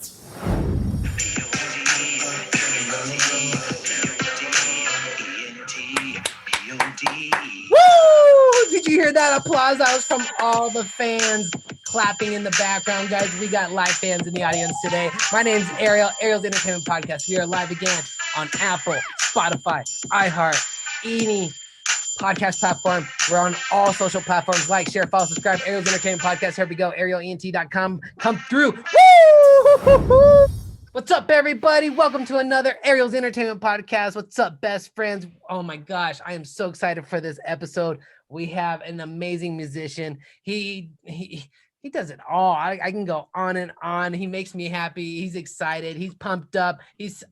Woo! Did you hear that applause? That was from all the fans clapping in the background, guys. We got live fans in the audience today. My name's Ariel, Ariel's Entertainment Podcast. We are live again on Apple, Spotify, iHeart, any podcast platform. We're on all social platforms. Like, share, follow, subscribe. Ariel's Entertainment Podcast. Here we go. ArielENT.com. Come through. Woo! What's up, everybody? Welcome to another Ariel's Entertainment Podcast. What's up, best friends? Oh my gosh, I am so excited for this episode. We have an amazing musician. He does it all. I can go on and on. He makes me happy. He's excited. He's pumped up. His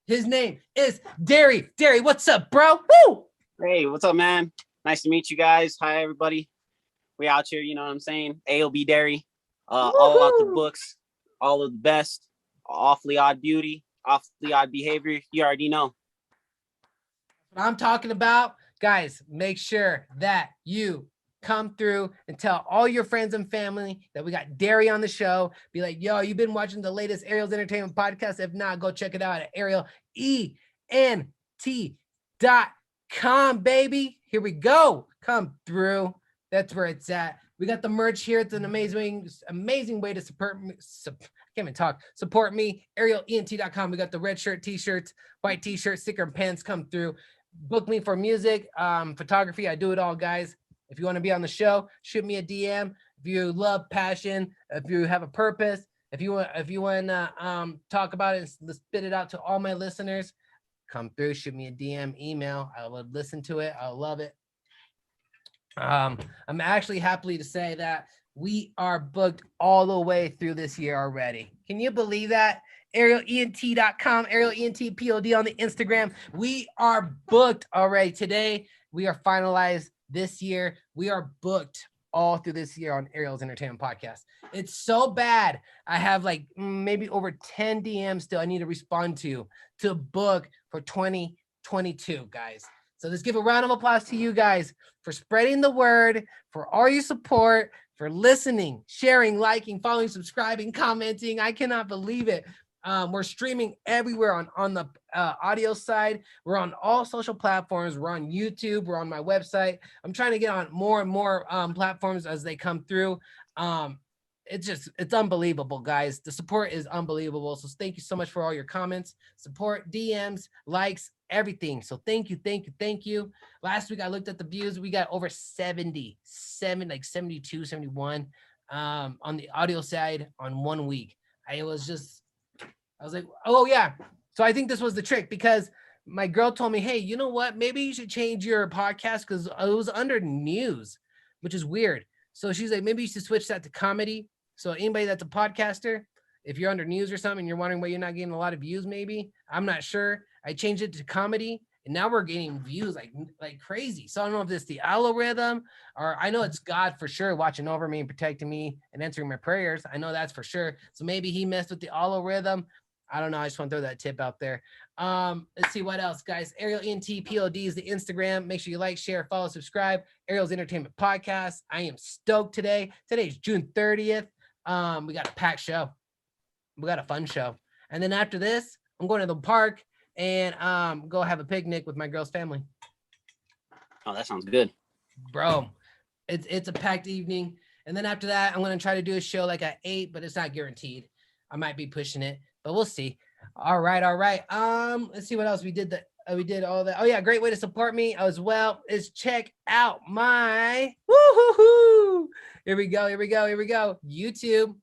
name is Dari. Dari, what's up, bro? Woo! Hey, what's up, man? Nice to meet you guys. Hi, everybody. We out here, you know what I'm saying? AOB DAri. All about the books, all of the best. Awfully Odd Beauty, Awfully Odd Behavior. You already know. What I'm talking about, guys, make sure that you come through and tell all your friends and family that we got Dari on the show. Be like, yo, you've been watching the latest Ariel's Entertainment Podcast. If not, go check it out at ArielENT.com, baby. Here we go. Come through. That's where it's at. We got the merch here. It's an amazing way to support me. Can't even talk. Support me, ArielENT.com. We got the red shirt, t-shirts, white t-shirt, sticker, and pens come through. Book me for music, photography. I do it all, guys. If you want to be on the show, shoot me a DM. If you love passion, if you have a purpose, if you want to talk about it and spit it out to all my listeners, come through. Shoot me a DM, email. I would listen to it. I love it. I'm actually happy to say that we are booked all the way through this year already. Can you believe that? ArielENT.com, ArielENTPOD on the Instagram. We are booked already. Today, we are finalized this year. We are booked all through this year on Ariel's Entertainment Podcast. It's so bad. I have like maybe over 10 DMs still I need to respond to book for 2022, guys. So let's give a round of applause to you guys for spreading the word, for all your support, for listening, sharing, liking, following, subscribing, commenting. I cannot believe it. We're streaming everywhere on the audio side. We're on all social platforms. We're on YouTube. We're on my website. I'm trying to get on more and more platforms as they come through. It's unbelievable, guys. The support is unbelievable. So thank you so much for all your comments, support, DMs, likes, everything. So thank you. Last week I looked at the views. We got over 72, 71 on the audio side on 1 week. I was like, oh yeah. So I think this was the trick because my girl told me, hey, you know what? Maybe you should change your podcast because it was under news, which is weird. So she's like, maybe you should switch that to comedy. So anybody that's a podcaster, if you're under news or something, you're wondering why you're not getting a lot of views, maybe. I'm not sure. I changed it to comedy, and now we're getting views like crazy. So I don't know if it's the algorithm, or I know it's God for sure watching over me and protecting me and answering my prayers. I know that's for sure. So maybe he messed with the algorithm. I don't know. I just want to throw that tip out there. Let's see what else, guys. ArielENTPOD is the Instagram. Make sure you like, share, follow, subscribe. Ariel's Entertainment Podcast. I am stoked today. Today's June 30th. We got a packed show. We got a fun show. And then after this, I'm going to the park and go have a picnic with my girl's family. Oh, that sounds good. Bro, it's a packed evening. And then after that, I'm going to try to do a show like at 8, but it's not guaranteed. I might be pushing it, but we'll see. All right. Let's see what else we did. We did all that. Oh yeah, great way to support me as well is check out my woo-hoo-hoo. Here we go. YouTube.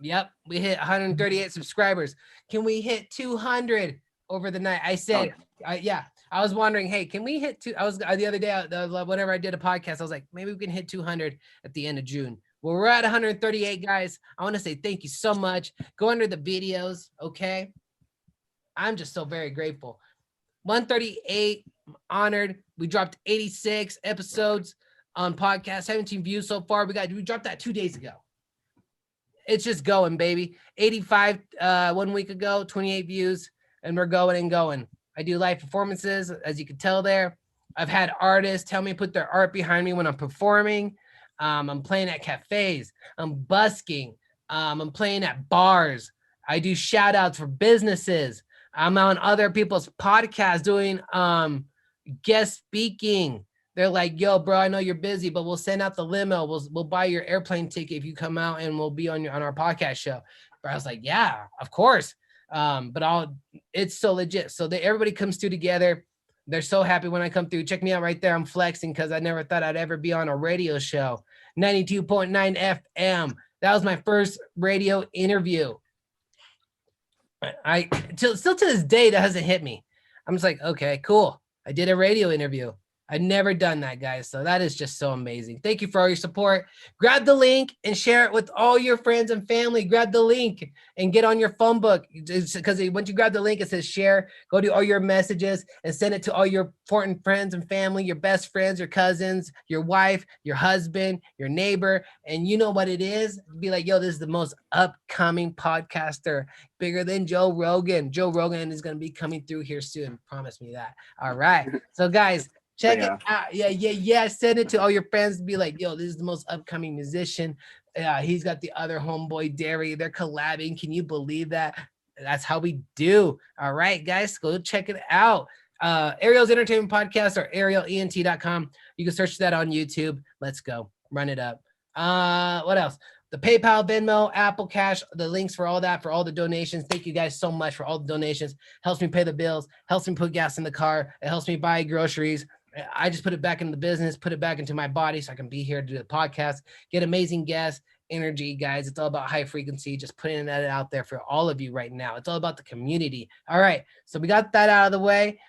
Yep, we hit 138 subscribers. Can we hit 200 over the night? I said, I was wondering, hey, can we hit two? I was the other day, whenever I did a podcast, I was like, maybe we can hit 200 at the end of June. Well, we're at 138, guys. I want to say thank you so much. Go under the videos, okay? I'm just so very grateful. 138, I'm honored. We dropped 86 episodes on podcast, 17 views so far. We dropped that 2 days ago. It's just going, baby. 85 1 week ago, 28 views, and we're going and going. I do live performances, as you can tell there. I've had artists tell me to put their art behind me when I'm performing. I'm playing at cafes. I'm busking. I'm playing at bars. I do shout outs for businesses. I'm on other people's podcasts doing guest speaking. They're like, yo, bro, I know you're busy, but we'll send out the limo. We'll buy your airplane ticket if you come out, and we'll be on our podcast show. But I was like, yeah, of course. But it's so legit. So everybody comes through together. They're so happy when I come through. Check me out right there. I'm flexing because I never thought I'd ever be on a radio show. 92.9 FM. That was my first radio interview. Still to this day, that hasn't hit me. I'm just like, okay, cool. I did a radio interview. I've never done that, guys. So that is just so amazing. Thank you for all your support. Grab the link and share it with all your friends and family. Grab the link and get on your phone book. Because once you grab the link, it says share. Go to all your messages and send it to all your important friends and family, your best friends, your cousins, your wife, your husband, your neighbor. And you know what it is? Be like, yo, this is the most upcoming podcaster, bigger than Joe Rogan. Joe Rogan is going to be coming through here soon. Promise me that. All right. So, guys, check it out. Yeah. Send it to all your friends to be like, yo, this is the most upcoming musician. He's got the other homeboy, Dari. They're collabing. Can you believe that? That's how we do. All right, guys, go check it out. Ariel's Entertainment Podcast or arielent.com. You can search that on YouTube. Let's go. Run it up. What else? The PayPal, Venmo, Apple Cash, the links for all that, for all the donations. Thank you guys so much for all the donations. Helps me pay the bills, helps me put gas in the car. It helps me buy groceries. I just put it back in the business, put it back into my body so I can be here to do the podcast, get amazing guests, energy, guys. It's all about high frequency, just putting that out there for all of you right now. It's all about the community. All right. So we got that out of the way.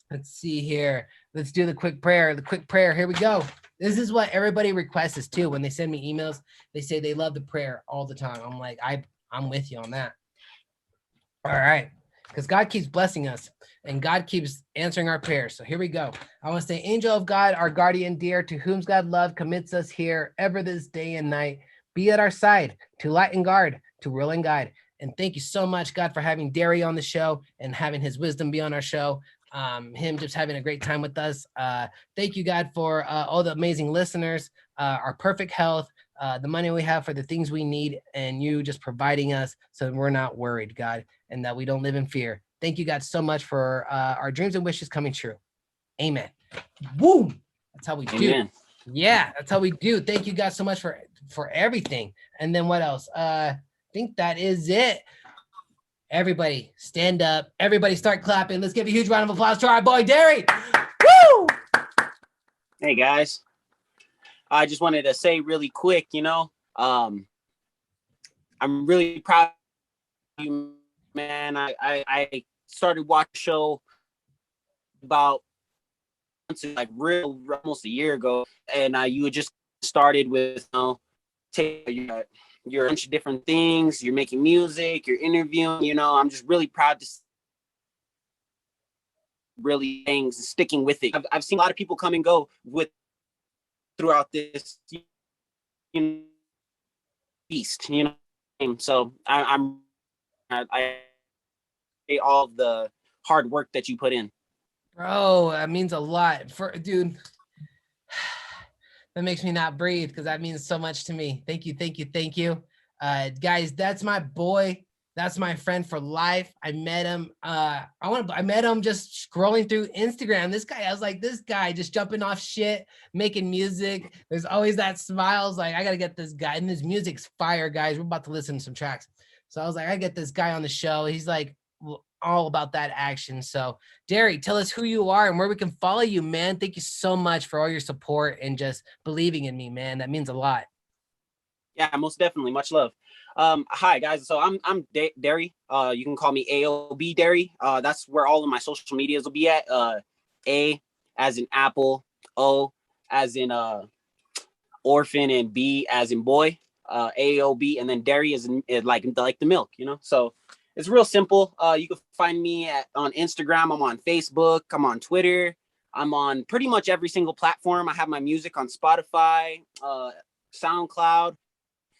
Let's see here. Let's do the quick prayer. The quick prayer. Here we go. This is what everybody requests too. When they send me emails, they say they love the prayer all the time. I'm like, I'm with you on that. All right. Because God keeps blessing us and God keeps answering our prayers. So here we go. I want to say, angel of God, our guardian dear, to whom God love commits us here ever this day and night. Be at our side to light and guard, to rule and guide. And thank you so much, God, for having Dari on the show and having his wisdom be on our show. Him just having a great time with us. Thank you, God, for all the amazing listeners, our perfect health, the money we have for the things we need, and you just providing us so we're not worried, God, and that we don't live in fear. Thank you, God, so much for our dreams and wishes coming true. Amen. Woo! That's how we do. Amen. Yeah, that's how we do. Thank you, God, so much for everything. And then what else? I think that is it. Everybody stand up. Everybody start clapping. Let's give a huge round of applause to our boy, Dari. Woo! Hey, guys. I just wanted to say really quick, I'm really proud of you, man. I started watching the show about almost a year ago, and you had just started with you're a bunch of different things. You're making music, you're interviewing. I'm just really proud to really things and sticking with it. I've seen a lot of people come and go throughout this beast, So I all of the hard work that you put in. Bro, that means a lot. Dude, that makes me not breathe because that means so much to me. Thank you. Guys, that's my boy. That's my friend for life. I met him. I met him just scrolling through Instagram. I was like, this guy just jumping off shit, making music. There's always that smile. I was like, I gotta get this guy. And his music's fire, guys. We're about to listen to some tracks. So I was like, I get this guy on the show. He's like all about that action. So Dari, tell us who you are and where we can follow you, man. Thank you so much for all your support and just believing in me, man. That means a lot. Yeah, most definitely. Much love. Hi guys. So I'm Dari. You can call me AOB Dari. That's where all of my social medias will be at. A as in apple, O as in orphan, and B as in boy. AOB, and then Dari is like the milk, So it's real simple. You can find me on Instagram. I'm on Facebook. I'm on Twitter. I'm on pretty much every single platform. I have my music on Spotify, Soundcloud.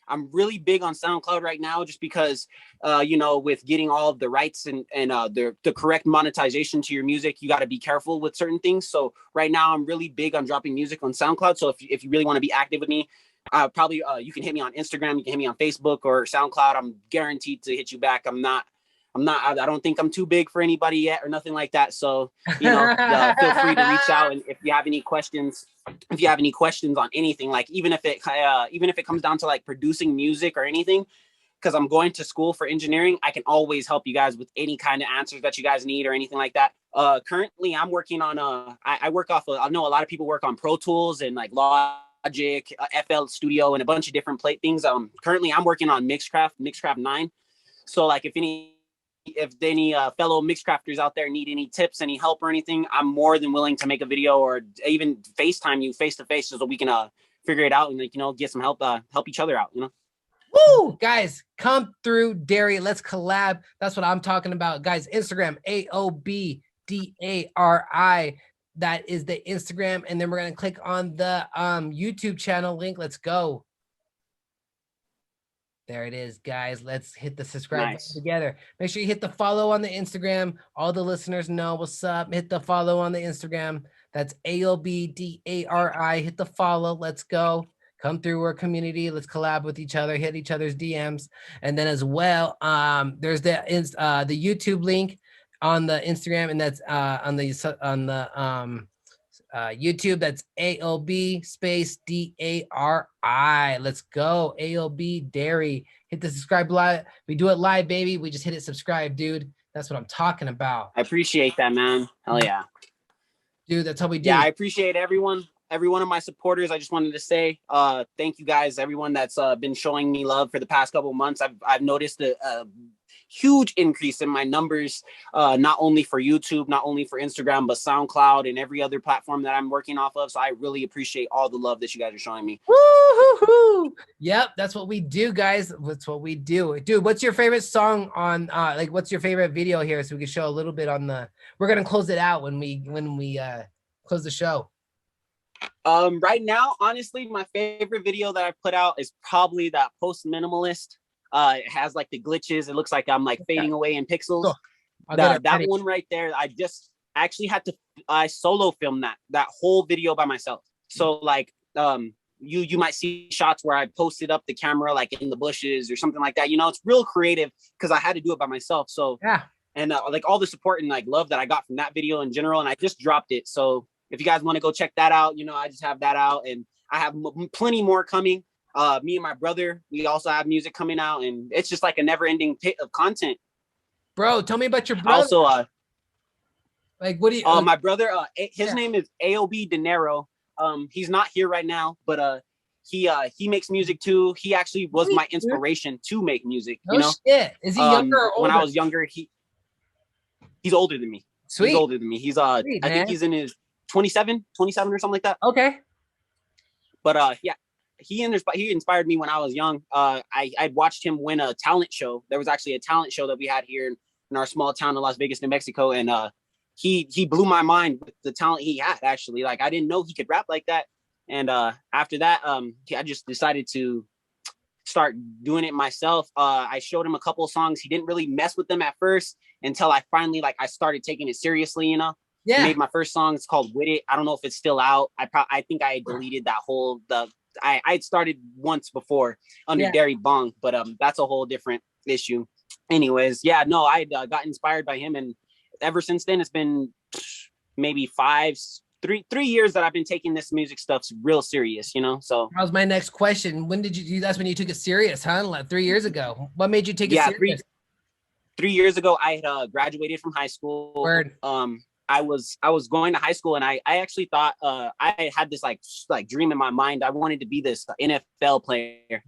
I'm really big on SoundCloud right now just because, with getting all of the rights and the correct monetization to your music, you got to be careful with certain things. So right now I'm really big on dropping music on SoundCloud. So if you really want to be active with me, probably you can hit me on Instagram, you can hit me on Facebook or SoundCloud. I'm guaranteed to hit you back. I don't think I'm too big for anybody yet or nothing like that. So, feel free to reach out. And if you have any questions on anything, like even if it comes down to like producing music or anything, because I'm going to school for engineering, I can always help you guys with any kind of answers that you guys need or anything like that. Currently I'm working on, I work off of, I know a lot of people work on Pro Tools and like Logic, FL Studio, and a bunch of different things. Currently I'm working on Mixcraft 9. So like if any fellow Mixcrafters out there need any tips, any help or anything, I'm more than willing to make a video or even FaceTime you face to face so we can figure it out and get some help each other out. Woo! Guys, come through Dari. Let's collab. That's what I'm talking about. Guys, Instagram, AOB DARI. That is the Instagram. And then we're going to click on the YouTube channel link. Let's go. There it is, guys. Let's hit the subscribe button together. Make sure you hit the follow on the Instagram. All the listeners know what's up. Hit the follow on the Instagram. That's AOB DARI. Hit the follow. Let's go. Come through our community. Let's collab with each other, hit each other's DMs. And then as well, there's the YouTube link on the Instagram, and that's on the YouTube. That's AOB space DARI. Let's go. AOB Dari. Hit the subscribe live. We do it live, baby. We just hit it subscribe, dude. That's what I'm talking about. I appreciate that, man. Hell yeah. Dude, that's how we do. Yeah, I appreciate every one of my supporters. I just wanted to say thank you guys, everyone that's been showing me love for the past couple of months. I've noticed a huge increase in my numbers, not only for YouTube, not only for Instagram, but SoundCloud and every other platform that I'm working off of. So I really appreciate all the love that you guys are showing me. Woo-hoo-hoo. Yep, that's what we do, guys. That's what we do. Dude, what's your favorite song on what's your favorite video here, so we can show a little bit on the, we're gonna close it out when we close the show. Right now, honestly, my favorite video that I put out is probably that Post Minimalist. It has like the glitches. It looks like I'm like fading away in pixels. Cool. That one right there, I actually had to solo film that whole video by myself. So like you might see shots where I posted up the camera like in the bushes or something like that. It's real creative because I had to do it by myself. So yeah, and like all the support and like love that I got from that video in general, and I just dropped it. So if you guys want to go check that out, I just have that out, and I have plenty more coming. Me and my brother, we also have music coming out, and it's just like a never-ending pit of content. Bro, tell me about your brother. Also, like, what do you? My brother, his name is AOB DARi. He's not here right now, but he makes music too. He actually was my inspiration to make music. No shit. Is he younger or older? When I was younger, he's older than me. Sweet. He's older than me. He's Sweet, I think he's in his 27 or something like that. Okay. But yeah, he inspired me when I was young. I'd watched him win a talent show. There was actually a talent show that we had here in our small town of Las Vegas, New Mexico, and he blew my mind with the talent he had. Actually, like I didn't know he could rap like that. And after that, I just decided to start doing it myself. I showed him a couple of songs. He didn't really mess with them at first until I finally I started taking it seriously. Yeah. I made my first song. It's called With It. I don't know if it's still out. I think I deleted that whole I'd started once before under Dari Bong, but that's a whole different issue. Anyways, yeah, no, I got inspired by him, and ever since then it's been maybe 3 years that I've been taking this music stuff real serious, So that was my next question. When did you? That's when you took it serious, huh? Like 3 years ago. What made you take it serious? 3 years ago, I had graduated from high school. Word. I was going to high school, and I actually thought I had this like dream in my mind. I wanted to be this NFL player,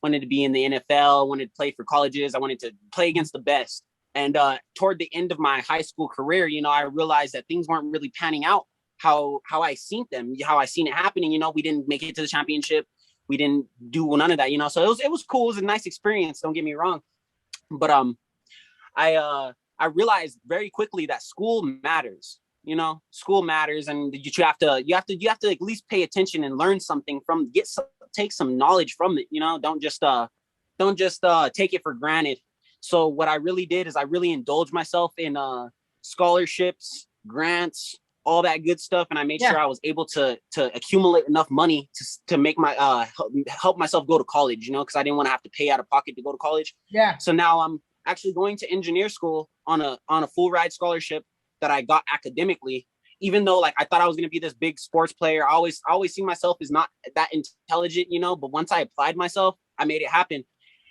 wanted to be in the NFL, wanted to play for colleges. I wanted to play against the best. And toward the end of my high school career, I realized that things weren't really panning out how I seen them, how I seen it happening. We didn't make it to the championship. We didn't do none of that, So it was cool. It was a nice experience. Don't get me wrong. But I realized very quickly that school matters. School matters, and you have to at least pay attention and learn something from, take some knowledge from it. Don't just take it for granted. So what I really did is I really indulged myself in scholarships, grants, all that good stuff, and I made Yeah. sure I was able to accumulate enough money to make my help myself go to college, you know, because I didn't want to have to pay out of pocket to go to college. Yeah. So now I'm actually going to engineer school on a full ride scholarship that I got academically. Even though like I thought I was going to be this big sports player, I always see myself as not that intelligent, you know. But once I applied myself, I made it happen.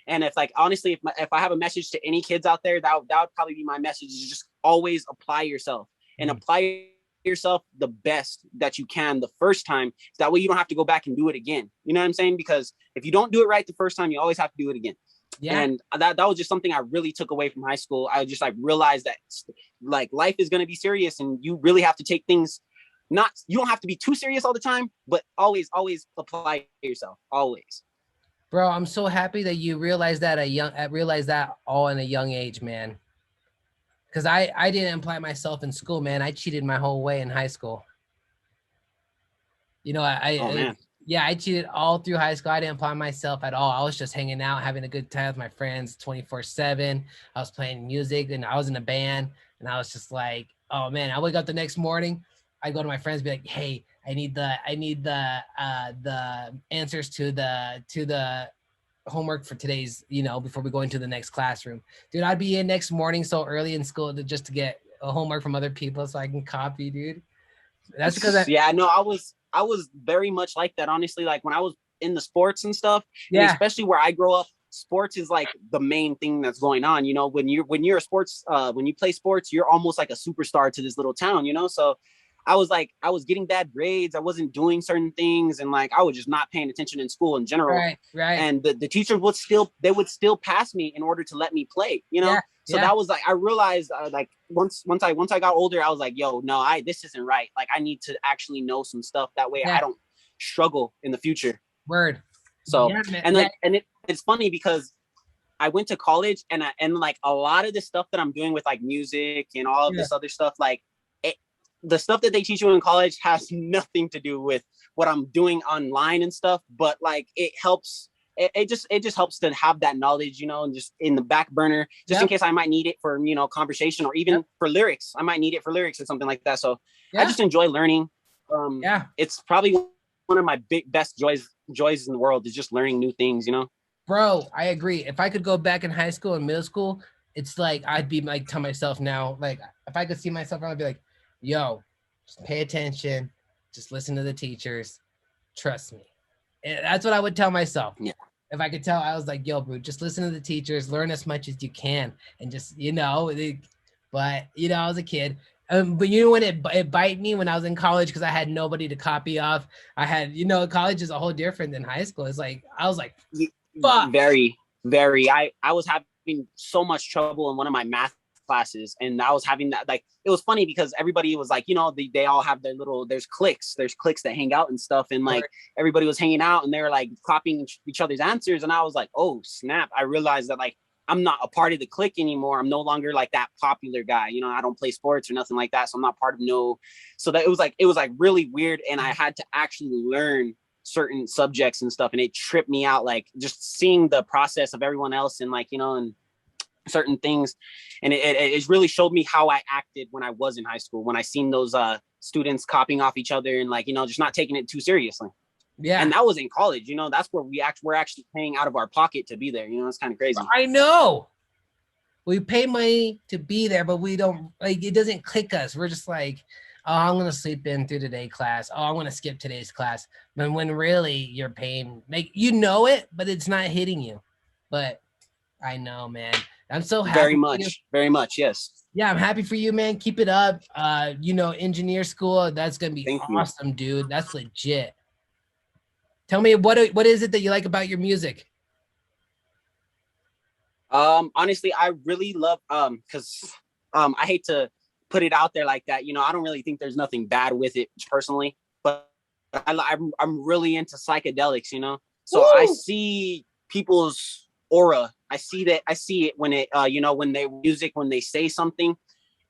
And if like honestly, if I have a message to any kids out there, that would probably be my message: is just always apply yourself and apply yourself the best that you can the first time. That way you don't have to go back and do it again. You know what I'm saying? Because if you don't do it right the first time, you always have to do it again. Yeah. And that was just something I really took away from high school. I just like realized that like life is going to be serious, and you really have to take things not, you don't have to be too serious all the time, but always apply yourself, always. Bro, I'm so happy that you realized that realized that all in a young age, man. Because I didn't apply myself in school, man. I cheated my whole way in high school. You know, Oh man. Yeah, I cheated all through high school. I didn't apply myself at all. I was just hanging out, having a good time with my friends 24/7. I was playing music and I was in a band, and I was just like, oh man, I wake up the next morning, I go to my friends, be like, hey, I need the answers to the homework for today's, you know, before we go into the next classroom. Dude, I'd be in next morning so early in school just to get a homework from other people so I can copy, dude. That's because Yeah, no, I was very much like that, honestly. Like when I was in the sports and stuff, and yeah, especially where I grow up, sports is like the main thing that's going on. You know, when you're a sports, when you play sports, you're almost like a superstar to this little town, you know. So I was getting bad grades, I wasn't doing certain things, and like I was just not paying attention in school in general. right. And the teachers would still pass me in order to let me play, you know. Yeah, So yeah, that was like, I realized like once I got older, I was like, yo, no, this isn't right. Like I need to actually know some stuff, that way yeah. I don't struggle in the future. Word. So Yeah, man. and Yeah, like it's funny because I went to college, and like a lot of the stuff that I'm doing with like music and all of yeah. this other stuff, like the stuff that they teach you in college has nothing to do with what I'm doing online and stuff. But like it helps. It just helps to have that knowledge, you know, and just in the back burner, just in Yep, case I might need it for, you know, conversation, or yep, even for lyrics. I might need it for lyrics or something like that. So I yeah, just enjoy learning. yeah. It's probably one of my best joys in the world, is just learning new things, you know. Bro, I agree. If I could go back in high school and middle school, it's like I'd be like tell myself now, like if I could see myself, I'd be like, yo, just pay attention, just listen to the teachers, trust me. And that's what I would tell myself. Yeah. If I could tell, I was like, yo, bro, just listen to the teachers, learn as much as you can, and just, you know, but you know, I was a kid. But you know when it bite me when I was in college, because I had nobody to copy off. I had, you know, college is a whole different than high school. It's like I was like, fuck. Very, very. I was having so much trouble in one of my math classes, and I was having that, like, it was funny because everybody was like, you know, they all have their little, there's cliques that hang out and stuff, and like everybody was hanging out and they were like copying each other's answers, and I was like, oh snap, I realized that like I'm not a part of the clique anymore. I'm no longer like that popular guy, you know. I don't play sports or nothing like that, so I'm not part of no. So that it was like really weird, and I had to actually learn certain subjects and stuff, and it tripped me out, like just seeing the process of everyone else, and like, you know, and certain things. And it really showed me how I acted when I was in high school, when I seen those students copying off each other, and like, you know, just not taking it too seriously. Yeah, And that was in college, you know. That's where we're actually paying out of our pocket to be there, you know. It's kind of crazy. I know. We pay money to be there, but we don't, like, it doesn't click us. We're just like, oh, I'm gonna sleep in through today class. Oh, I'm gonna skip today's class. But when really you're paying, like, you know it, but it's not hitting you. But I know, man. I'm so happy. Very much, yes. Yeah, I'm happy for you, man. Keep it up. You know, engineer school, that's gonna be Thank awesome, you. Dude. That's legit. Tell me what is it that you like about your music? Honestly, I really love because I hate to put it out there like that, you know. I don't really think there's nothing bad with it personally, but I'm really into psychedelics, you know. So Woo! I see people's aura. I see it when it you know, when they music, when they say something.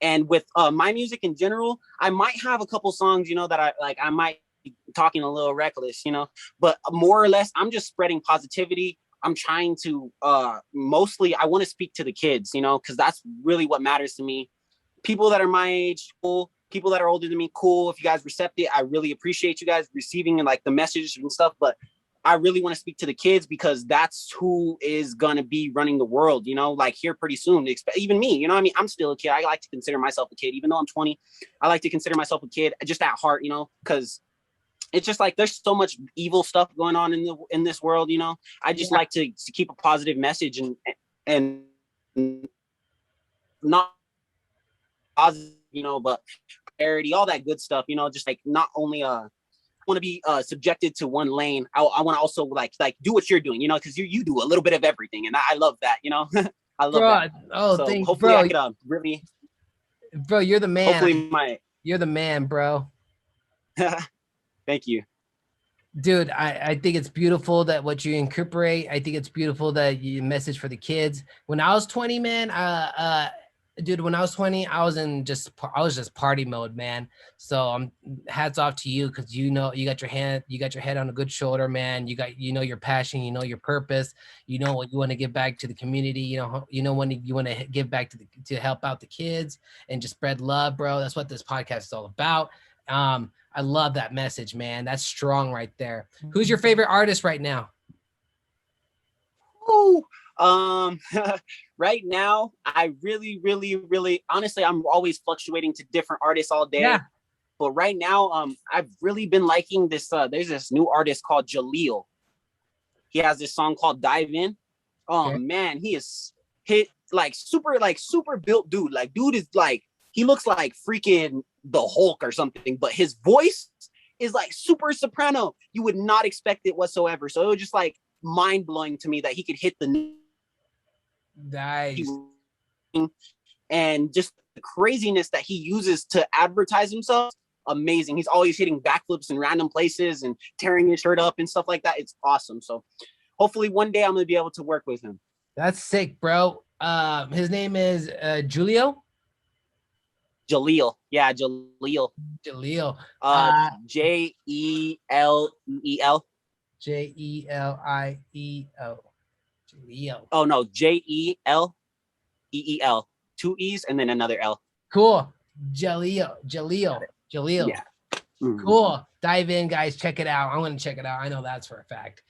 And with my music in general, I might have a couple songs, you know, that I might be talking a little reckless, you know, but more or less I'm just spreading positivity. I'm trying to mostly, I want to speak to the kids, you know, because that's really what matters to me. People that are my age, people that are older than me, cool. If you guys recept it, I really appreciate you guys receiving and like the message and stuff. But I really want to speak to the kids because that's who is gonna be running the world, you know, like here pretty soon. Even me, you know what I mean? I'm still a kid. I like to consider myself a kid, even though I'm 20. I like to consider myself a kid just at heart, you know, because it's just like there's so much evil stuff going on in this world, you know. I just like to keep a positive message and not positive, you know, but parity, all that good stuff, you know, just like not only want to be subjected to one lane. I want to also like do what you're doing, you know, because you do a little bit of everything, and I love that, you know. I love that. Oh, so thanks, hopefully bro. I could really, bro, you're the man. Hopefully you're the man, bro. Thank you. Dude, I think it's beautiful that what you incorporate. I think it's beautiful that you message for the kids. When I was 20, man, dude, when I was 20, I was just party mode, man. So hats off to you, because you know you got your head on a good shoulder, man. You know your passion, you know your purpose, you know what you want to give back to the community, you know when you want to give back to help out the kids and just spread love, bro. That's what this podcast is all about. I love that message, man. That's strong right there. Who's your favorite artist right now? Ooh, right now, I really, honestly, I'm always fluctuating to different artists all day. Yeah. But right now, I've really been liking this. There's this new artist called Jaleel. He has this song called Dive In. Oh okay. Man, he is super built dude. Like dude is like, he looks like freaking the Hulk or something, but his voice is like super soprano. You would not expect it whatsoever. So it was just like mind blowing to me that he could hit the nice and just the craziness that he uses to advertise himself. Amazing. He's always hitting backflips in random places and tearing his shirt up and stuff like that. It's awesome. So hopefully one day I'm gonna be able to work with him. That's sick, bro. His name is Jaleel. Yeah, Jaleel. Jaleel. Jeleel. Jelieo. Jaleel. Oh no, Jeleel. 2 E's and then another L. Cool. Jaleel. Yeah. Mm-hmm. Cool. Dive in, guys. Check it out. I'm gonna check it out. I know that's for a fact.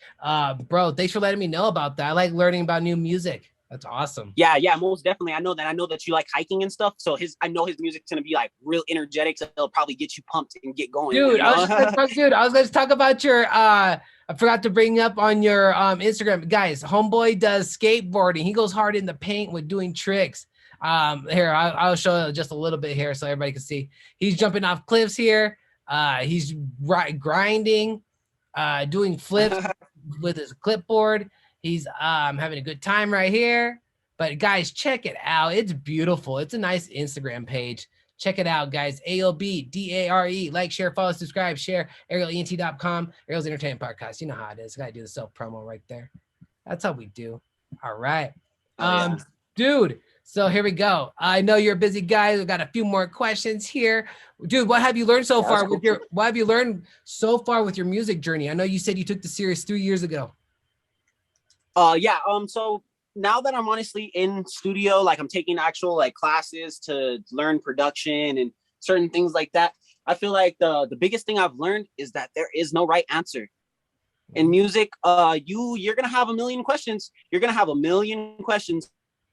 Bro, thanks for letting me know about that. I like learning about new music. That's awesome. Yeah, most definitely. I know that you like hiking and stuff. So I know his music's gonna be like real energetic. So it'll probably get you pumped and get going. Dude, I was gonna talk about your I forgot to bring up on your Instagram. Guys, homeboy does skateboarding. He goes hard in the paint with doing tricks. Here, I'll show just a little bit here so everybody can see. He's jumping off cliffs here. He's grinding, doing flips with his clipboard. He's having a good time right here. But guys, check it out. It's beautiful. It's a nice Instagram page. Check it out, guys. AOB DARi. Like, share, follow, subscribe, share. ArielENT.com. Ariel's Entertainment Podcast. You know how it is. Gotta do the self promo right there. That's how we do. All right. Yeah. Dude. So here we go. I know you're a busy guy. We've got a few more questions here. Dude, what have you learned so far with what have you learned so far with your music journey? I know you said you took the series 3 years ago. So now that I'm honestly in studio, like I'm taking actual like classes to learn production and certain things like that, I feel like the biggest thing I've learned is that there is no right answer. In music, you're gonna have a million questions. You're gonna have a million questions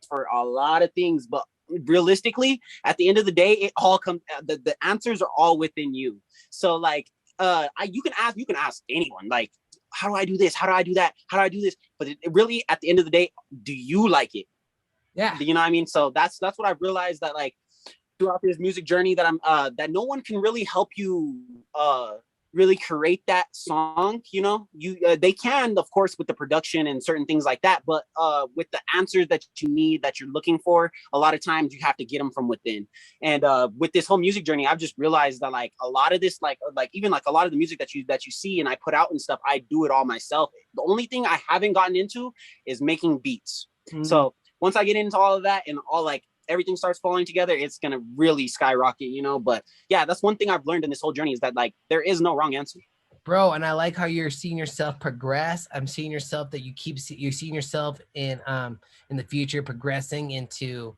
for a lot of things, but realistically, at the end of the day, it all comes. The answers are all within you. So like, you can ask anyone like, how do I do this? How do I do that? How do I do this? But it really, at the end of the day, do you like it? Yeah. You know what I mean? So that's what I've realized, that like throughout this music journey that I'm that no one can really help you really create that song. You know, they can, of course, with the production and certain things like that, but with the answers that you need, that you're looking for, a lot of times you have to get them from within. And with this whole music journey, I've just realized that like a lot of this, like even like a lot of the music that you see and I put out and stuff, I do it all myself. The only thing I haven't gotten into is making beats. Mm-hmm. So once I get into all of that and all like everything starts falling together, it's gonna really skyrocket, you know. But yeah, that's one thing I've learned in this whole journey, is that like there is no wrong answer, bro. And I like how you're seeing yourself progress. I'm seeing yourself that you're seeing yourself in the future progressing into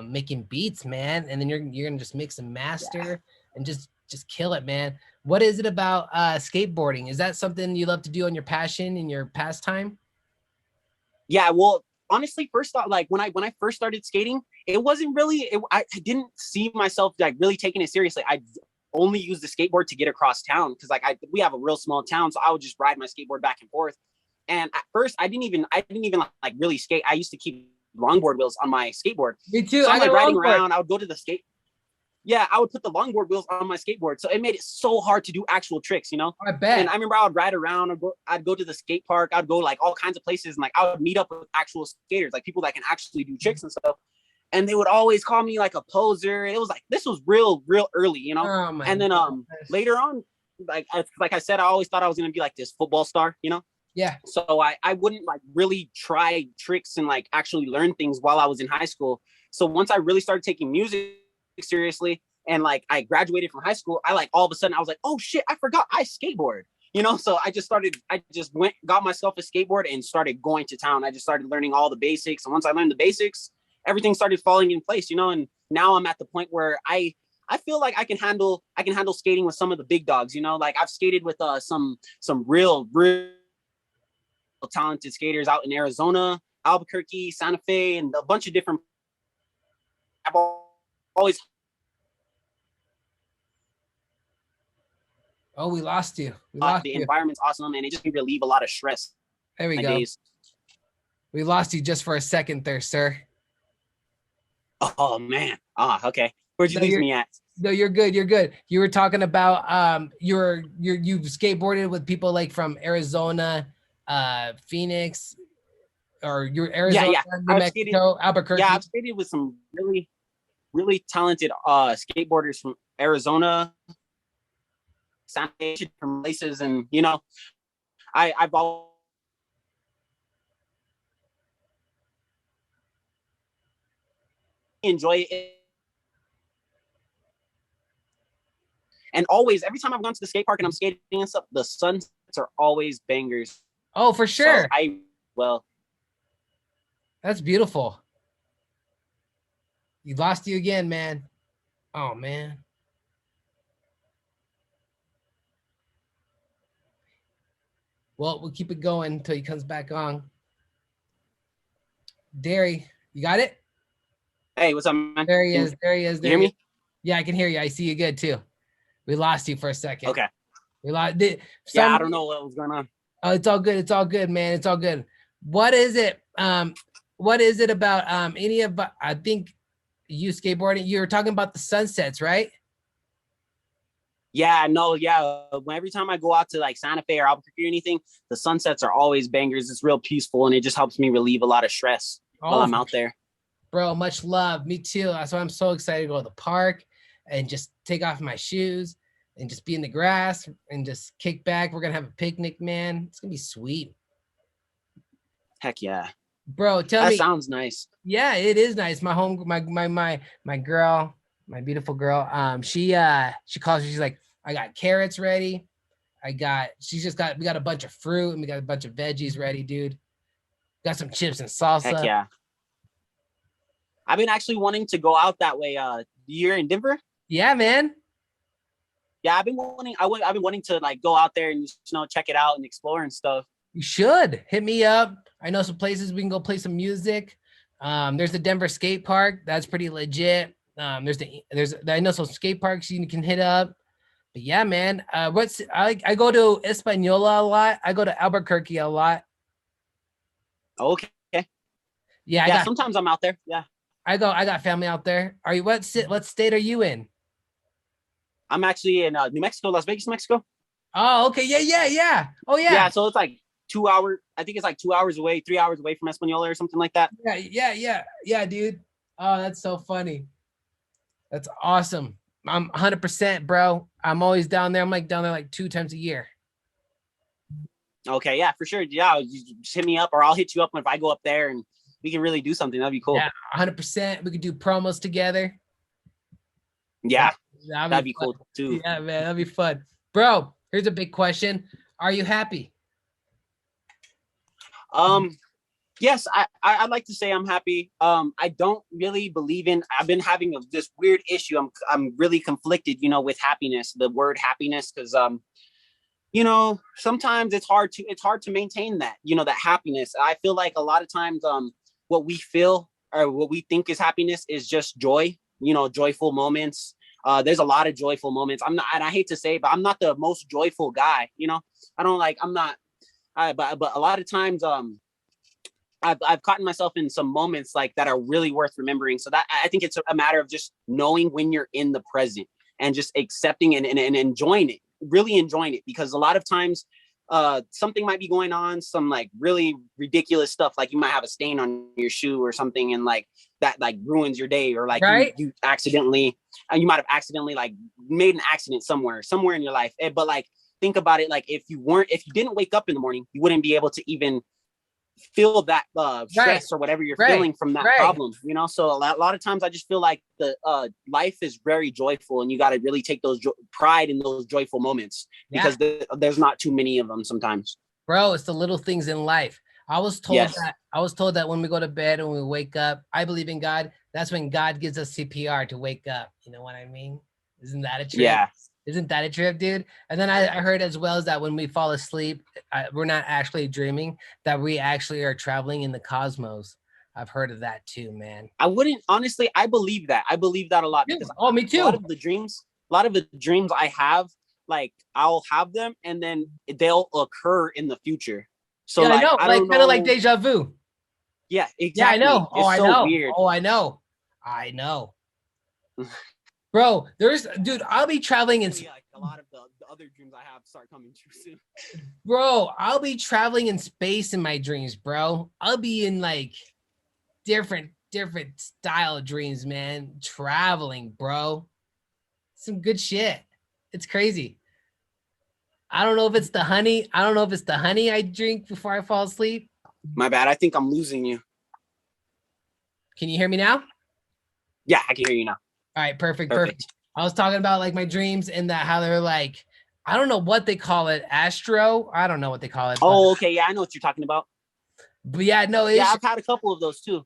making beats, man, and then you're gonna just mix and master and just kill it, man. What is it about skateboarding? Is that something you love to do on your passion in your pastime? Yeah, well, honestly, first thought, like when I first started skating, it wasn't really. I didn't see myself like really taking it seriously. I only used the skateboard to get across town because like we have a real small town, so I would just ride my skateboard back and forth. And at first, I didn't even like really skate. I used to keep longboard wheels on my skateboard. Me too. So I I'm got like a riding longboard. around. I would go to the skate. Yeah, I would put the longboard wheels on my skateboard, so it made it so hard to do actual tricks, you know. I bet. And I remember I would ride around. I'd go to the skate park. I'd go like all kinds of places, and like I would meet up with actual skaters, like people that can actually do tricks and stuff. And they would always call me like a poser. It was like this was real early, you know. Oh my And then gosh. later on, like I said, I always thought I was gonna be like this football star, you know. Yeah. So I wouldn't like really try tricks and like actually learn things while I was in high school. So once I really started taking music seriously and like I graduated from high school, I like all of a sudden I was like, oh shit, I forgot I skateboard. You know, so I just got myself a skateboard and started going to town. I just started learning all the basics. And once I learned the basics, everything started falling in place, you know, and now I'm at the point where I feel like I can handle skating with some of the big dogs, you know, like I've skated with some real talented skaters out in Arizona, Albuquerque, Santa Fe, and a bunch of different. I've always. Oh, we lost you. We lost The you. environment's awesome, and it just can relieve a lot of stress. There we go. Days. We lost you just for a second there, sir. Oh man. Okay. Where'd you lose me at? No, you're good. You're good. You were talking about you've skateboarded with people like from Arizona, Phoenix, or you're Arizona, New Mexico, Albuquerque. Yeah, I've skated with some really talented skateboarders from Arizona, Santa Fe, from places, and you know, I've all enjoy it. And always, every time I've gone to the skate park and I'm skating and stuff, the sunsets are always bangers. Oh, for sure. So that's beautiful. You lost you again, man. Oh man. Well, we'll keep it going until he comes back on. Dari, you got it? Hey, what's up, man? There he is. There he is. You hear me? Yeah, I can hear you. I see you good too. We lost you for a second. Okay. We lost. Yeah, I don't know what was going on. Oh, it's all good. It's all good, man. It's all good. What is it? What is it about any of? I think you skateboarding. You were talking about the sunsets, right? Yeah, no, yeah. Every time I go out to like Santa Fe or Albuquerque or anything, the sunsets are always bangers. It's real peaceful, and it just helps me relieve a lot of stress while I'm out there. Bro, much love. Me too. That's why I'm so excited to go to the park and just take off my shoes and just be in the grass and just kick back. We're gonna have a picnic, man. It's gonna be sweet. Heck yeah. Bro, tell me. That sounds nice. Yeah, it is nice. My girl, my beautiful girl. She calls me, she's like, I got carrots ready. We got a bunch of fruit and we got a bunch of veggies ready, dude. Got some chips and salsa. Heck yeah. I've been actually wanting to go out that way. You're in Denver? Yeah, man. Yeah, I've been wanting to like go out there and you know check it out and explore and stuff. You should hit me up. I know some places we can go play some music. There's the Denver skate park. That's pretty legit. I know some skate parks you can hit up. But yeah, man. I go to Española a lot. I go to Albuquerque a lot. Okay. Yeah, sometimes I'm out there. Yeah. I got family out there. Are you what state are you in? I'm actually in New Mexico, Las Vegas, Mexico. Oh, okay. Yeah. Oh, yeah. Yeah, so it's like 2 hours. I think it's like 2 hours away, 3 hours away from Española or something like that. Yeah, dude. Oh, that's so funny. That's awesome. I'm 100%, bro. I'm always down there. I'm like down there like 2 times a year. Okay, yeah, for sure. Yeah, you just hit me up or I'll hit you up if I go up there and we can really do something. That'd be cool. Yeah, 100%. We could do promos together. Yeah, that'd be cool too. Yeah, man, that'd be fun. Bro, here's a big question. Are you happy? Yes, I'd like to say I'm happy. I don't really believe in. I've been having this weird issue. I'm really conflicted, with happiness, the word happiness, because sometimes it's hard to maintain that, that happiness. I feel like a lot of times, what we feel or what we think is happiness is just joy, joyful moments. There's a lot of joyful moments. I'm not, and I hate to say, but I'm not the most joyful guy. I don't like. I'm not. But a lot of times, I've caught myself in some moments like that are really worth remembering. So that I think it's a matter of just knowing when you're in the present and just accepting and enjoying it, really enjoying it. Because a lot of times something might be going on, some like really ridiculous stuff, like you might have a stain on your shoe or something, and like that like ruins your day, or like Right? you might have accidentally like made an accident somewhere in your life. But like think about it, like if you didn't wake up in the morning, you wouldn't be able to even feel that stress Right. or whatever you're Right. feeling from that Right. problem. So a lot of times I just feel like the life is very joyful, and you got to really take those pride in those joyful moments, Yeah. because there's not too many of them sometimes. Bro, it's the little things in life. Yes. I was told that when we go to bed and we wake up, I believe in God. That's when God gives us CPR to wake up. You know what I mean? Isn't that a trip? Yeah. Isn't that a trip, dude? And then I heard as well as that when we fall asleep, we're not actually dreaming, that we actually are traveling in the cosmos. I've heard of that too, man. I wouldn't honestly. I believe that a lot, Yeah. because Oh, me a lot too. of the dreams, I have, like I'll have them and then they'll occur in the future. So Yeah, I like know. I Like don't kind of like know. deja vu. Yeah, Yeah, I exactly. know. Oh, It's I so know. weird. Oh, I know. I know. Bro, dude, I'll be traveling in Like a lot of the other dreams I have start coming true soon. Bro, I'll be traveling in space in my dreams, bro. I'll be in like different style dreams, man. Traveling, bro. Some good shit. It's crazy. I don't know if it's the honey. I don't know if it's the honey I drink before I fall asleep. My bad. I think I'm losing you. Can you hear me now? Yeah, I can hear you now. All right, perfect. Perfect. I was talking about like my dreams and that how they're like, I don't know what they call it, astro. I don't know what they call it, Oh, okay. Yeah, I know what you're talking about. but yeah, no, Yeah, it's I've had a couple of those too.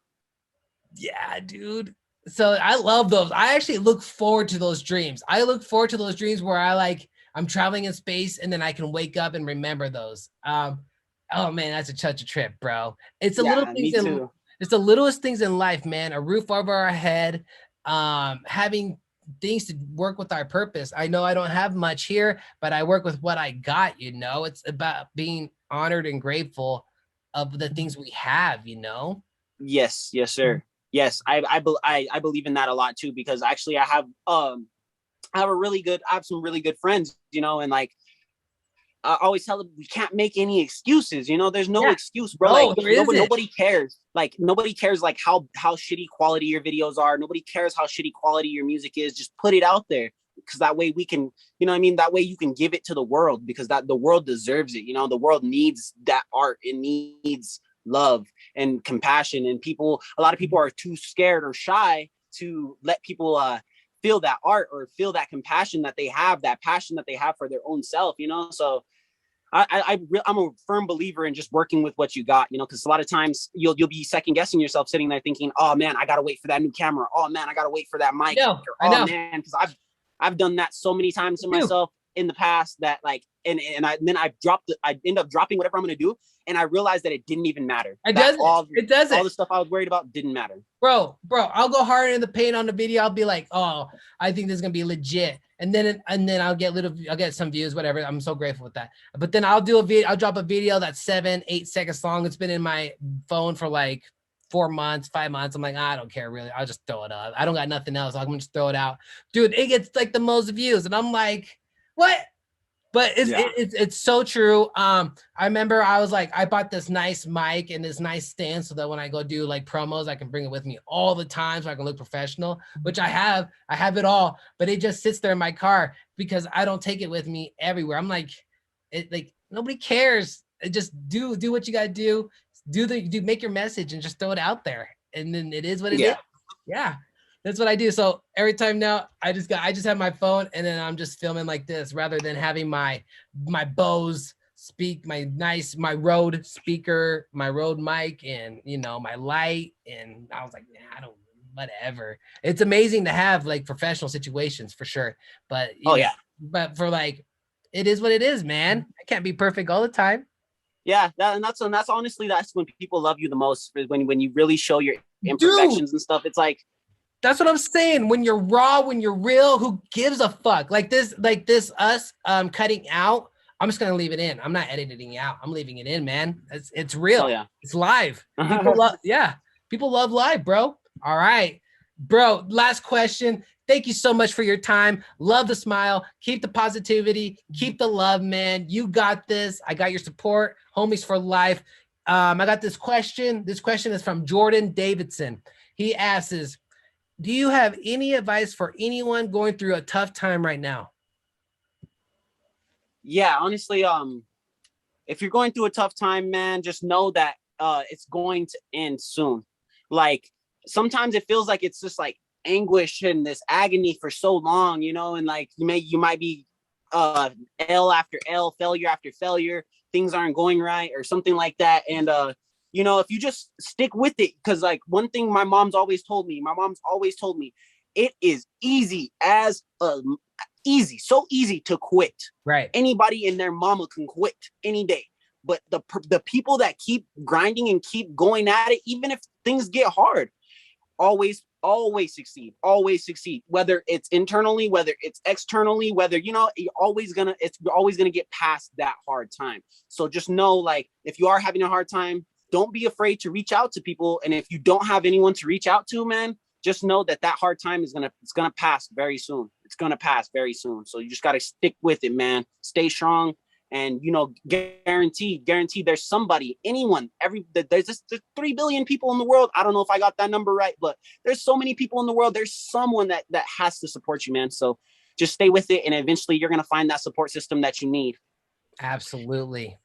yeah, dude. So I love those. I actually look forward to those dreams. I look forward to those dreams where I'm traveling in space and then I can wake up and remember those. Oh man, that's such a trip, bro. Yeah, me too. It's the littlest things in life, man. A roof over our head, having things to work with our purpose. I know I don't have much here, but I work with what I got, It's about being honored and grateful of the things we have, Yes, yes, sir. Yes, I believe in that a lot too, because actually I have some really good friends, and like I always tell them we can't make any excuses. There's no Yeah. excuse, bro. No, Like there isn't. nobody cares. Like nobody cares like how shitty quality your videos are. Nobody cares how shitty quality your music is. Just put it out there, because that way we can, what I mean? That way you can give it to the world, because that the world deserves it. The world needs that art. It needs love and compassion. And a lot of people are too scared or shy to let people feel that art or feel that compassion that they have, that passion that they have for their own self, So I'm a firm believer in just working with what you got, because a lot of times you'll be second guessing yourself, sitting there thinking, oh man, I gotta wait for that new camera. Oh man, I gotta wait for that mic. No, Or, I oh know. man, because I've done that so many times to Me too. myself in the past, that like, and I end up dropping whatever I'm gonna do, and I realized that it didn't even matter. It That doesn't. It all doesn't. the stuff I was worried about didn't matter. Bro, I'll go hard in the paint on the video. I'll be like, oh, I think this is gonna be legit. And then I'll get some views, whatever. I'm so grateful with that. But then I'll drop a video that's 7-8 seconds long. It's been in my phone for like 4 months, 5 months. I'm like, I don't care really. I'll just throw it up. I don't got nothing else. I'm gonna just throw it out. Dude, it gets like the most views. And I'm like, what? But it's so true. I remember I was like, I bought this nice mic and this nice stand so that when I go do like promos, I can bring it with me all the time so I can look professional, which I have it all, but it just sits there in my car because I don't take it with me everywhere. I'm like, nobody cares. Just do what you gotta do. Make your message and just throw it out there. And then it is what it is. Yeah. That's what I do. So every time now I just have my phone and then I'm just filming like this rather than having my Bose speak my Rode speaker, my Rode mic, and my light. And I was like, nah, I don't, whatever. It's amazing to have like professional situations for sure. But yeah. but for like, it is what it is, man. I can't be perfect all the time. Yeah, that's honestly, that's when people love you the most, when you really show your imperfections Dude, and stuff. It's like, that's what I'm saying. When you're raw, when you're real, who gives a fuck? Like this us cutting out. I'm just gonna leave it in. I'm not editing it out. I'm leaving it in, man. It's real. oh yeah. It's live. People love, yeah. People love live, bro. All right, bro. Last question. Thank you so much for your time. Love the smile. Keep the positivity. Keep the love, man. You got this. I got your support. Homies for life. I got this question. This question is from Jordan Davidson. He asks, do you have any advice for anyone going through a tough time right now? Yeah, honestly, if you're going through a tough time, man, just know that it's going to end soon. Like, sometimes it feels like it's just like anguish and this agony for so long, and like you might be L after L, failure after failure, things aren't going right or something like that. And if you just stick with it, because like one thing my mom's always told me, it is so easy to quit. Right. Anybody and their mama can quit any day. But the people that keep grinding and keep going at it, even if things get hard, always succeed. Whether it's internally, whether it's externally, whether you're always gonna get past that hard time. So just know, like, if you are having a hard time, don't be afraid to reach out to people. And if you don't have anyone to reach out to, man, just know that hard time is gonna pass very soon. It's gonna pass very soon. So you just gotta stick with it, man. Stay strong. And guaranteed there's somebody, anyone, there's 3 billion people in the world. I don't know if I got that number right, but there's so many people in the world. There's someone that has to support you, man. So just stay with it, and eventually you're gonna find that support system that you need. Absolutely,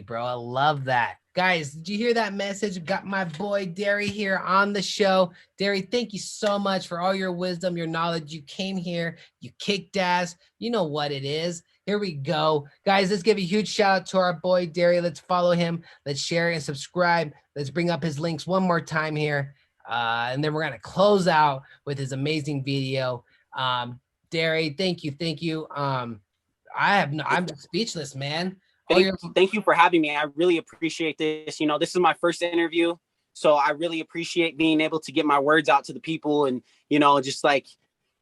bro. I love that. Guys, did you hear that message? Got my boy Dari here on the show. Dari, thank you so much for all your wisdom, your knowledge. You came here, you kicked ass. You know what it is. Here we go. Guys, let's give a huge shout out to our boy Dari. Let's follow him. Let's share and subscribe. Let's bring up his links one more time here. And then we're going to close out with his amazing video. Dari, thank you. I'm speechless, man. Thank you for having me. I really appreciate this. This is my first interview, so I really appreciate being able to get my words out to the people and, just like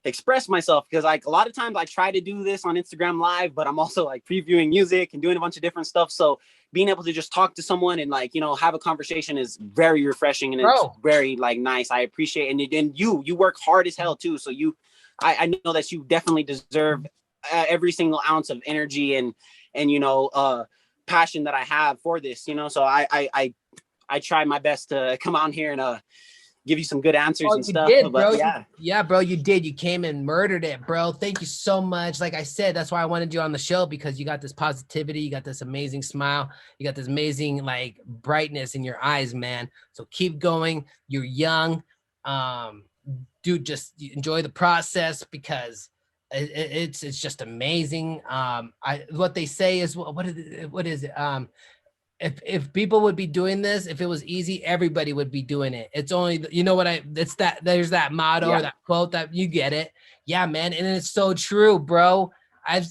express myself, because like a lot of times I try to do this on Instagram Live, but I'm also like previewing music and doing a bunch of different stuff. So being able to just talk to someone and like, have a conversation is very refreshing, and it's very like nice. I appreciate it. And you work hard as hell too. So I know that you definitely deserve every single ounce of energy and passion that I have for this, so I try my best to come on here and give you some good answers and stuff. Did, but bro. Yeah, bro, you did. You came and murdered it, bro. Thank you so much. Like I said, that's why I wanted you on the show, because you got this positivity, you got this amazing smile, you got this amazing like brightness in your eyes, man. So keep going. You're young. Dude, just enjoy the process, because it's just amazing. What they say is, what is it? If people would be doing this, if it was easy, everybody would be doing it. It's only, there's that motto or that quote, that you get it. Yeah, man. And it's so true, bro.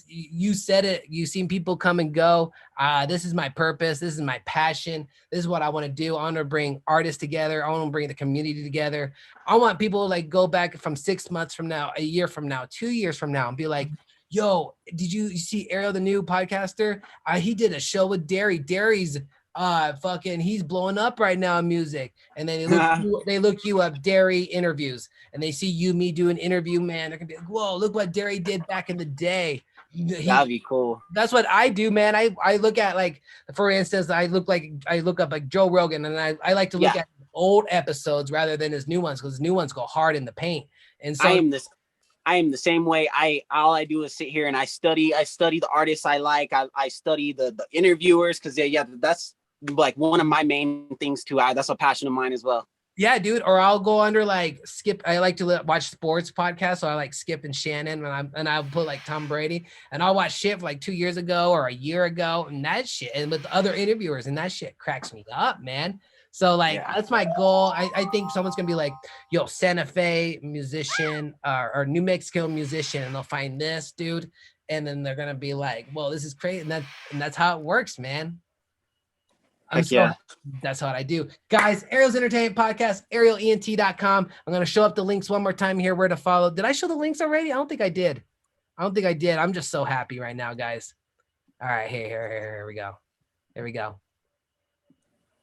You said it. You've seen people come and go. This is my purpose. This is my passion. This is what I want to do. I want to bring artists together. I want to bring the community together. I want people to like go back from 6 months from now, a year from now, 2 years from now, and be like, yo, did you see Ariel, the new podcaster? He did a show with Dari. Dari's he's blowing up right now in music. And then they look you up, Dari interviews, and they see me do an interview, man. They're gonna be like, whoa, look what Dari did back in the day. That'd be cool. That's what I do, man. I look at, like, for instance, I look up like Joe Rogan, and I like to look at old episodes rather than his new ones, because new ones go hard in the paint. And so I am the same way. All I do is sit here and I study the artists I like. I study the interviewers, because that's like one of my main things too. That's a passion of mine as well. Yeah, dude. Or I'll go under like Skip. I like to watch sports podcasts, so I like Skip and Shannon, and I'll put like Tom Brady, and I'll watch shit for like 2 years ago or a year ago, and that shit, and with other interviewers, and that shit cracks me up, man. So like that's my goal. I think someone's gonna be like, yo, Santa Fe musician or New Mexico musician, and they'll find this dude, and then they're gonna be like, well, this is crazy, and that's how it works, man. That's what I do. Guys, Ariel's Entertainment Podcast, arielent.com. I'm going to show up the links one more time here where to follow. Did I show the links already? I don't think I did. I'm just so happy right now, guys. All right, here we go. There we go.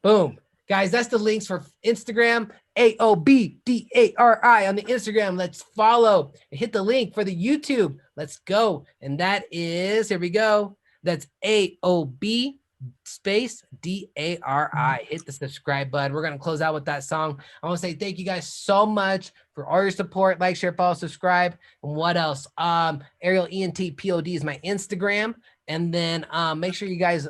Boom. Guys, that's the links for Instagram, AOB DARI on the Instagram. Let's follow and hit the link for the YouTube. Let's go. And that is, here we go. That's AOB space DARI. Hit the subscribe button. We're going to close out with that song. I want to say thank you guys so much for all your support. Like, share, follow, subscribe. And what else? Ariel ENT POD is my Instagram. And then make sure you guys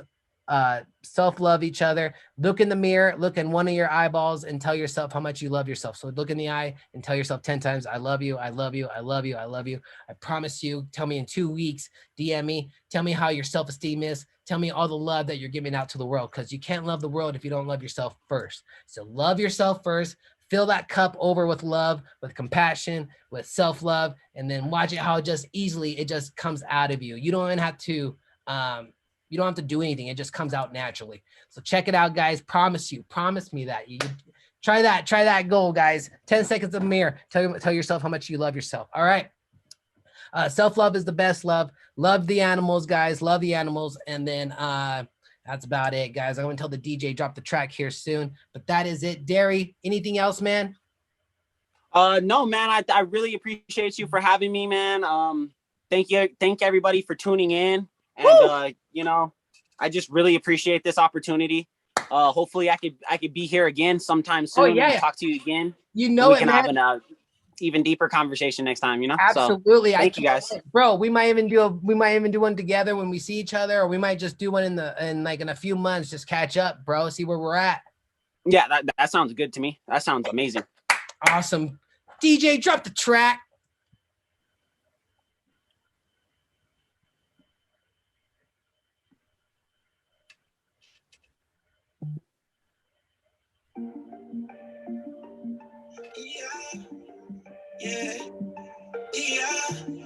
self-love each other. Look in the mirror, look in one of your eyeballs, and tell yourself how much you love yourself. So look in the eye and tell yourself 10 times, I love you, I love you, I love you, I love you. I promise you. Tell me in 2 weeks, DM me, tell me how your self-esteem is. Tell me all the love that you're giving out to the world, because you can't love the world if you don't love yourself first. So love yourself first. Fill that cup over with love, with compassion, with self-love, and then watch it how just easily it just comes out of you. You don't even have to you don't have to do anything. It just comes out naturally. So check it out, guys. Promise me that. You try that goal, guys. 10 seconds of mirror. Tell yourself how much you love yourself. All right. Self-love is the best love. Love the animals, guys. Love the animals. And then that's about it, guys. I'm going to tell the DJ drop the track here soon. But that is it. Dari, anything else, man? No, man. I really appreciate you for having me, man. Thank you. Thank everybody for tuning in. And I just really appreciate this opportunity. Hopefully I could be here again sometime soon and talk to you again. You know, we can have an even deeper conversation next time, Absolutely. So, thank you guys. Bro, we might even do one together when we see each other, or we might just do one in a few months, just catch up, bro. See where we're at. Yeah, that sounds good to me. That sounds amazing. Awesome. DJ, drop the track.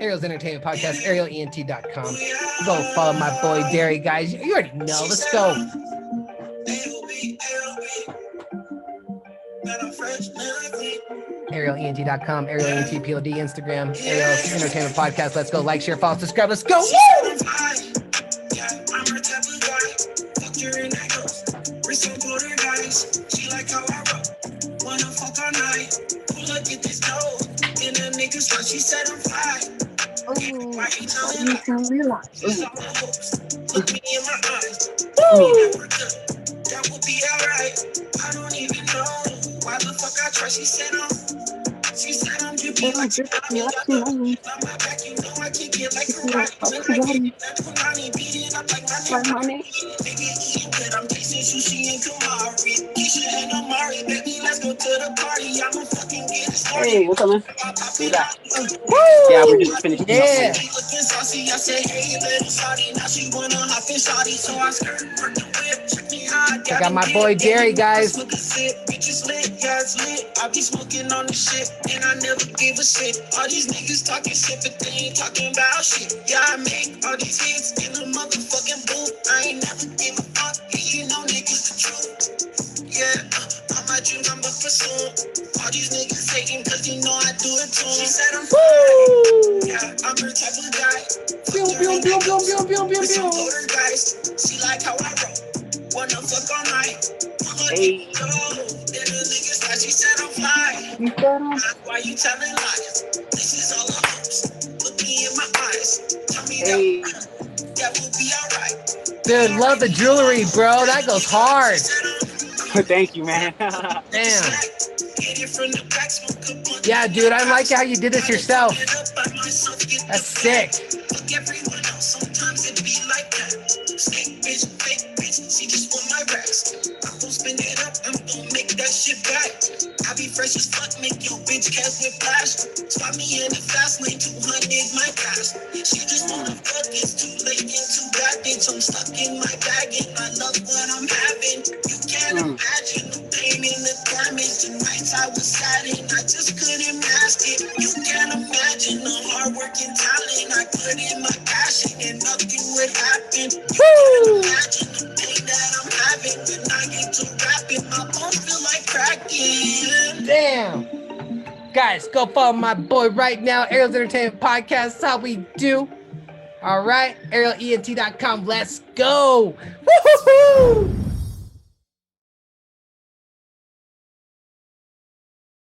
Ariel's Entertainment Podcast, arielent.com. Go follow my boy Dari, guys. You already know. Let's go. arielent.com, arielentpod, Instagram, Ariel's Entertainment Podcast. Let's go. Like, share, follow, subscribe. Let's go. She said I'm fine. Why you telling me? Look me in my eyes. That would be alright. I don't even know why the fuck I try. She said I'm dripping like my back, you know I kick it like a rock. That beating up like my name. Baby eating good, I'm tasting sushi and Kamari. Keisha and Amari, baby, let's go to the party. I'ma fucking get it started. Hey, what's up, man? Yeah, we're just finishing up. Yeah. I said, hey, little shawty, now she wanna hop in shawty, so I skirt, work the whip, check me out. I got my boy Dari, guys. Bitches lit, yeah, it's lit. I be smoking on the shit, and I never give a shit. All these niggas talking shit, but they ain't talking about shit. Yeah, I make all these hits in the motherfucking booth. I ain't never give a fuck, and you know niggas the truth. Yeah, all my dreams I'm pursuing. All these niggas hating, cause you know I do it too. She said I'm fine. Yeah, I'm her type of guy. Guys, she like how I roll. Wanna fuck all night. Hey. Then the niggas like she said I'm fine. Why you telling lies? This is all a hoax. Look me in my eyes. Tell me that will be alright. Dude, love the jewelry, bro. That goes hard. Thank you, man. Damn. Yeah, dude, I like how you did this yourself. That's sick. Sometimes it be like that. Snake bitch, fake bitch, she just want my racks. I'm gonna spin it up, I'm gonna make that shit back. I be fresh as fuck, make your bitch cast with flash. Spot me in the fast lane, 200 my cash. She just wanna fuck, it's too late and too bad, bitch. I'm stuck in my bag and I love what I'm having. You can't imagine the pain and the damage. The nights I was sad and I just couldn't mask it. You can't imagine the hard work and talent I put in my passion and nothing would happen. You can't imagine the pain that I'm having when I get to rapping. My bones feel like cracking. Damn. Guys, go follow my boy right now. Ariel's Entertainment Podcast. That's how we do. All right. ArielENT.com. Let's go. Woo-hoo-hoo.